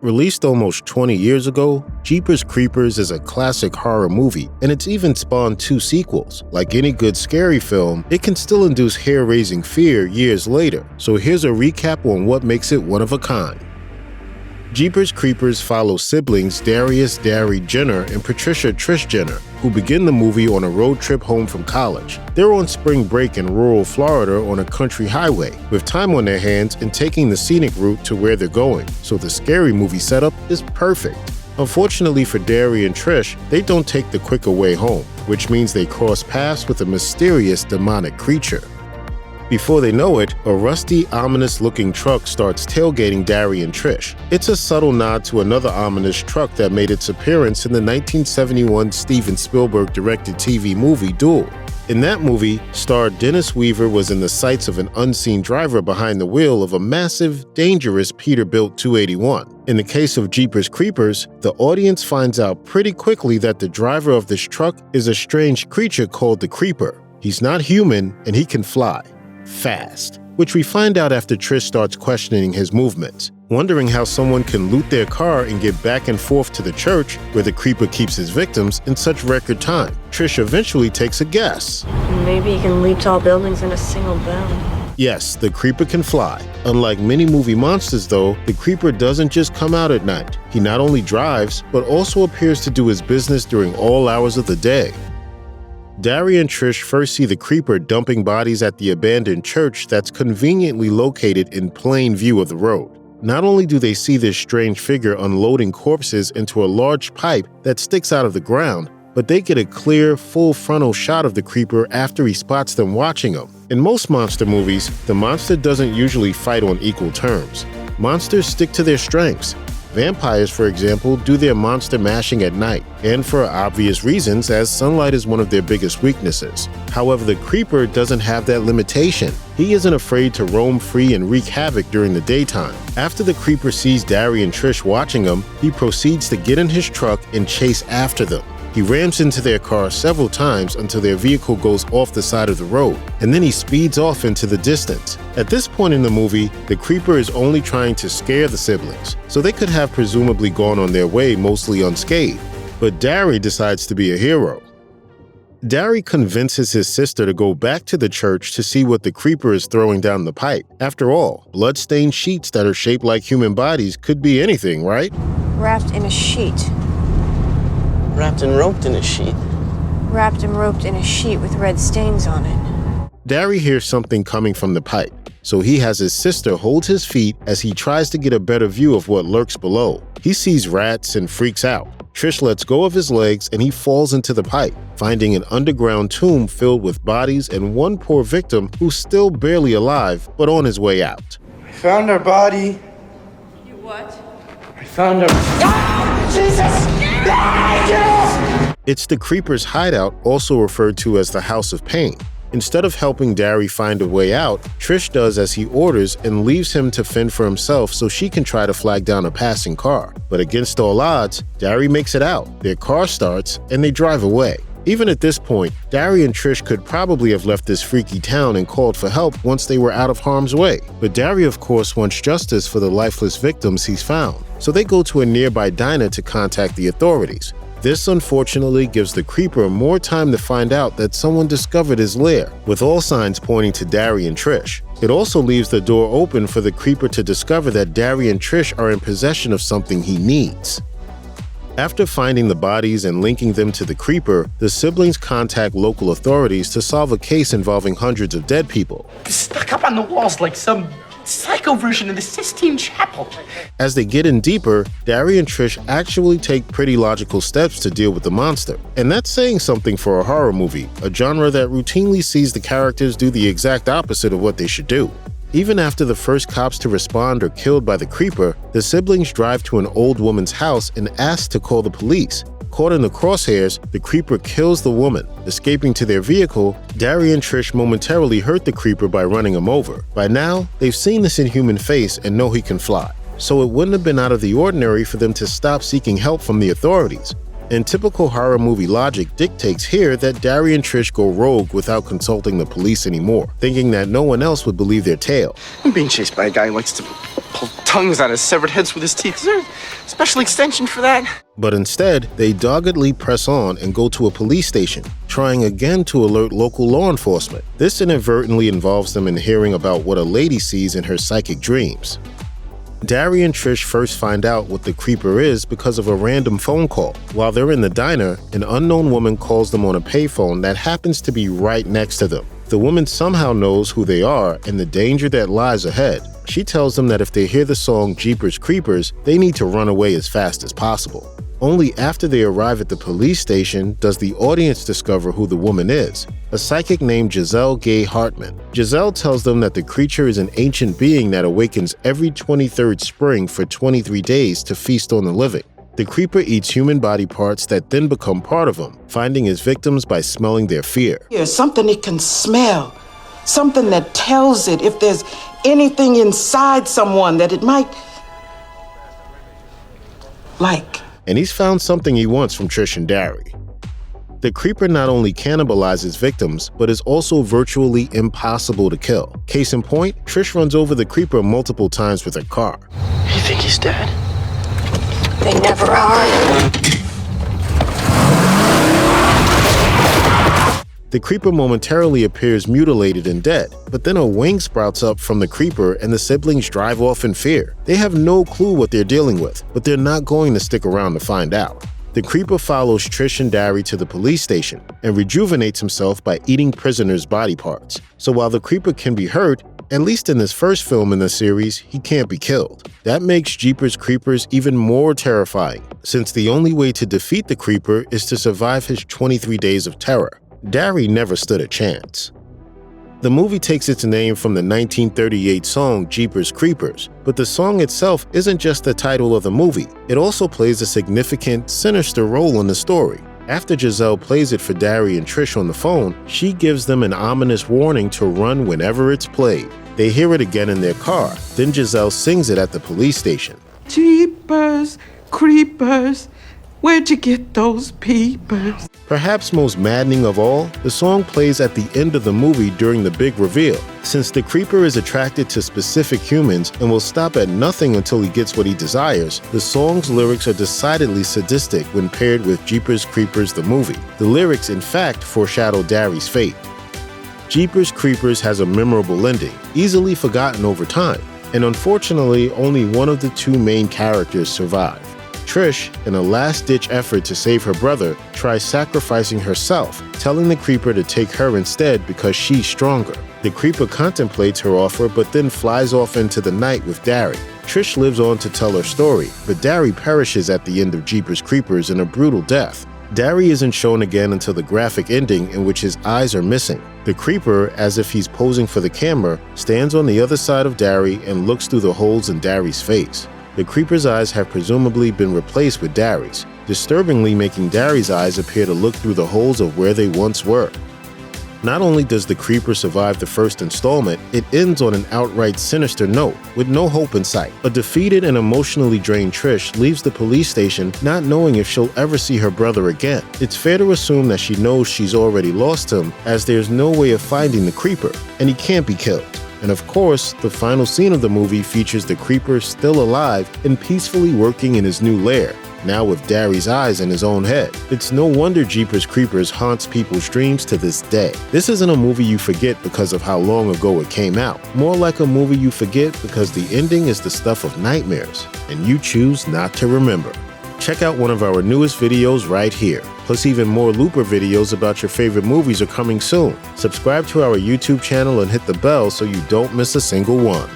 Released almost 20 years ago, Jeepers Creepers is a classic horror movie, and it's even spawned 2 sequels. Like any good scary film, it can still induce hair-raising fear years later, so here's a recap on what makes it one of a kind. Jeepers Creepers follows siblings Darry Jenner and Patricia Trish Jenner, who begin the movie on a road trip home from college. They're on spring break in rural Florida on a country highway, with time on their hands and taking the scenic route to where they're going, so the scary movie setup is perfect. Unfortunately for Darry and Trish, they don't take the quicker way home, which means they cross paths with a mysterious demonic creature. Before they know it, a rusty, ominous-looking truck starts tailgating Darry and Trish. It's a subtle nod to another ominous truck that made its appearance in the 1971 Steven Spielberg-directed TV movie Duel. In that movie, star Dennis Weaver was in the sights of an unseen driver behind the wheel of a massive, dangerous Peterbilt 281. In the case of Jeepers Creepers, the audience finds out pretty quickly that the driver of this truck is a strange creature called the Creeper. He's not human, and he can fly fast, which we find out after Trish starts questioning his movements. Wondering how someone can loot their car and get back and forth to the church where the creeper keeps his victims in such record time, Trish eventually takes a guess. Maybe he can leap tall buildings in a single bound. Yes, the creeper can fly. Unlike many movie monsters though, the creeper doesn't just come out at night. He not only drives, but also appears to do his business during all hours of the day. Darry and Trish first see the creeper dumping bodies at the abandoned church that's conveniently located in plain view of the road. Not only do they see this strange figure unloading corpses into a large pipe that sticks out of the ground, but they get a clear, full frontal shot of the creeper after he spots them watching him. In most monster movies, the monster doesn't usually fight on equal terms. Monsters stick to their strengths. Vampires, for example, do their monster mashing at night, and for obvious reasons, as sunlight is one of their biggest weaknesses. However, the creeper doesn't have that limitation. He isn't afraid to roam free and wreak havoc during the daytime. After the creeper sees Darry and Trish watching him, he proceeds to get in his truck and chase after them. He rams into their car several times until their vehicle goes off the side of the road, and then he speeds off into the distance. At this point in the movie, the creeper is only trying to scare the siblings, so they could have presumably gone on their way mostly unscathed. But Darry decides to be a hero. Darry convinces his sister to go back to the church to see what the creeper is throwing down the pipe. After all, blood-stained sheets that are shaped like human bodies could be anything, right? Wrapped in a sheet. Wrapped and roped in a sheet. Wrapped and roped in a sheet with red stains on it. Darry hears something coming from the pipe, so he has his sister hold his feet as he tries to get a better view of what lurks below. He sees rats and freaks out. Trish lets go of his legs and he falls into the pipe, finding an underground tomb filled with bodies and one poor victim who's still barely alive, but on his way out. I found our body. You what? I found our... Ah! Jesus! It's the creeper's hideout, also referred to as the House of Pain. Instead of helping Darry find a way out, Trish does as he orders and leaves him to fend for himself so she can try to flag down a passing car. But against all odds, Darry makes it out, their car starts, and they drive away. Even at this point, Darry and Trish could probably have left this freaky town and called for help once they were out of harm's way. But Darry, of course, wants justice for the lifeless victims he's found, so they go to a nearby diner to contact the authorities. This unfortunately gives the creeper more time to find out that someone discovered his lair, with all signs pointing to Darry and Trish. It also leaves the door open for the creeper to discover that Darry and Trish are in possession of something he needs. After finding the bodies and linking them to the creeper, the siblings contact local authorities to solve a case involving hundreds of dead people. Stuck up on the walls like some psycho version of the Sistine Chapel. As they get in deeper, Darry and Trish actually take pretty logical steps to deal with the monster. And that's saying something for a horror movie, a genre that routinely sees the characters do the exact opposite of what they should do. Even after the first cops to respond are killed by the creeper, the siblings drive to an old woman's house and ask to call the police. Caught in the crosshairs, the creeper kills the woman. Escaping to their vehicle, Darry and Trish momentarily hurt the creeper by running him over. By now, they've seen this inhuman face and know he can fly, so it wouldn't have been out of the ordinary for them to stop seeking help from the authorities. And typical horror movie logic dictates here that Darry and Trish go rogue without consulting the police anymore, thinking that no one else would believe their tale. I'm being chased by a guy who likes to pull tongues out of severed heads with his teeth. Is there a special extension for that? But instead, they doggedly press on and go to a police station, trying again to alert local law enforcement. This inadvertently involves them in hearing about what a lady sees in her psychic dreams. Darry and Trish first find out what the creeper is because of a random phone call. While they're in the diner, an unknown woman calls them on a payphone that happens to be right next to them. The woman somehow knows who they are and the danger that lies ahead. She tells them that if they hear the song Jeepers Creepers, they need to run away as fast as possible. Only after they arrive at the police station does the audience discover who the woman is, a psychic named Giselle Gay Hartman. Giselle tells them that the creature is an ancient being that awakens every 23rd spring for 23 days to feast on the living. The creeper eats human body parts that then become part of him, finding his victims by smelling their fear. Here's something it can smell, something that tells it if there's anything inside someone that it might like. And he's found something he wants from Trish and Darry. The creeper not only cannibalizes victims, but is also virtually impossible to kill. Case in point, Trish runs over the creeper multiple times with her car. You think he's dead? They never are. The creeper momentarily appears mutilated and dead, but then a wing sprouts up from the creeper and the siblings drive off in fear. They have no clue what they're dealing with, but they're not going to stick around to find out. The creeper follows Trish and Darry to the police station and rejuvenates himself by eating prisoners' body parts. So while the creeper can be hurt, at least in this first film in the series, he can't be killed. That makes Jeepers Creepers even more terrifying, since the only way to defeat the creeper is to survive his 23 days of terror. Darry never stood a chance. The movie takes its name from the 1938 song Jeepers Creepers, but the song itself isn't just the title of the movie, it also plays a significant, sinister role in the story. After Giselle plays it for Darry and Trish on the phone, she gives them an ominous warning to run whenever it's played. They hear it again in their car, then Giselle sings it at the police station. Jeepers Creepers, where'd you get those peepers? Perhaps most maddening of all, the song plays at the end of the movie during the big reveal. Since the creeper is attracted to specific humans and will stop at nothing until he gets what he desires, the song's lyrics are decidedly sadistic when paired with Jeepers Creepers the movie. The lyrics, in fact, foreshadow Darry's fate. Jeepers Creepers has a memorable ending, easily forgotten over time, and unfortunately only one of the two main characters survive. Trish, in a last-ditch effort to save her brother, tries sacrificing herself, telling the creeper to take her instead because she's stronger. The creeper contemplates her offer but then flies off into the night with Darry. Trish lives on to tell her story, but Darry perishes at the end of Jeepers Creepers in a brutal death. Darry isn't shown again until the graphic ending in which his eyes are missing. The creeper, as if he's posing for the camera, stands on the other side of Darry and looks through the holes in Darry's face. The creeper's eyes have presumably been replaced with Darry's, disturbingly making Darry's eyes appear to look through the holes of where they once were. Not only does the creeper survive the first installment, it ends on an outright sinister note, with no hope in sight. A defeated and emotionally drained Trish leaves the police station not knowing if she'll ever see her brother again. It's fair to assume that she knows she's already lost him, as there's no way of finding the creeper, and he can't be killed. And of course, the final scene of the movie features the creeper still alive and peacefully working in his new lair, now with Darry's eyes in his own head. It's no wonder Jeepers Creepers haunts people's dreams to this day. This isn't a movie you forget because of how long ago it came out, more like a movie you forget because the ending is the stuff of nightmares, and you choose not to remember. Check out one of our newest videos right here. Plus, even more Looper videos about your favorite movies are coming soon. Subscribe to our YouTube channel and hit the bell so you don't miss a single one.